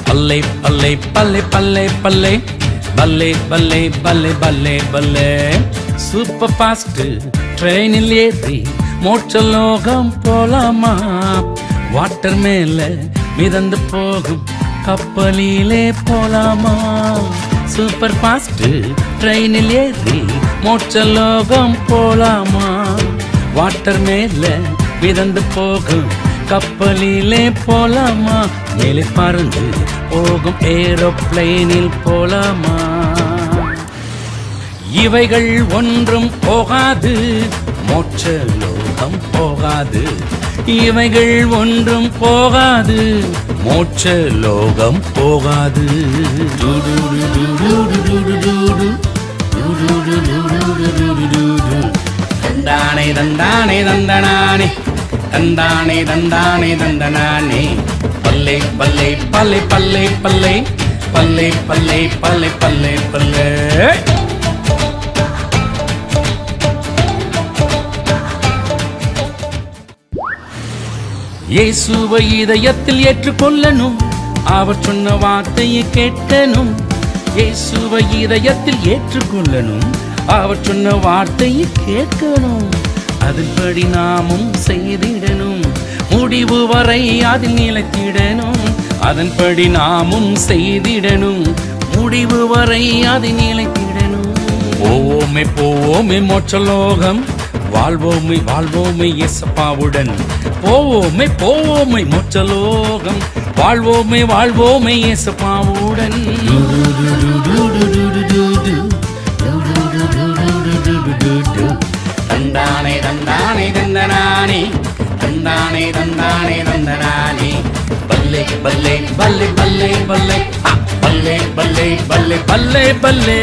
பல்லே பல்லே பல்லே பல்லே பல்லே பல்லே பல்லே பல்லே பல்லே பல்லே சூப்பர் ஃபாஸ்ட் ட்ரெயினில் ஏறி மோட்சலோகம் போலாமா? வாட்டர் மேல மிதந்து போகும் கப்பலிலே போலாமா? சூப்பர் ஃபாஸ்ட் ட்ரெயினில் ஏறி மோட்சலோகம் போலாமா? வாட்டர் மேல மிதந்து போகும் கப்பலிலே போலாமா? மேலே பறந்து போகும் ஏரோப்ளேனில் போலாமா? இவைகள் ஒன்றும் போகாது, மோட்சலோகம் போகாது. இவைகள் ஒன்றும் போகாது, மோட்சலோகம் போகாது. தந்தானே தந்தானே தந்தனானே தந்தானே தந்தானே தந்தனானே பல்லே பல்லே பல்லே பல்லே பல்லே பல்லே பல்லே பல்லே பல்லே பல்லே. இயேசுவை இதயத்தில் ஏற்றுக்கொள்ளணும், அவர் சொன்ன வார்த்தையை கேட்கணும். இயேசுவை இதயத்தில் ஏற்றுக்கொள்ளணும், அவர் சொன்ன வார்த்தையை கேட்கணும். அதன்படி நாமும் செய்திடணும், முடிவு வரை அதில் நிலைத்திடணும். அதன்படி நாமும் செய்திடணும், முடிவு வரை அதில் நிலைத்திடணும். போவோமே போவோமே மோட்சலோகம், வாழ்வோமே வாழ்வோமே இயேசப்பாவுடன். போவோமே போவோமே மோட்சலோகம், வாழ்வோமே வாழ்வோமே இயேசப்பாவுடன். தந்தானே தந்தானே தந்தனானே தந்தானே தந்தானே தந்தனானே பல்லே பல்லே பல்லே பல்லே பல்லே பல்லே பல்லே பல்லே பல்லே பல்லே.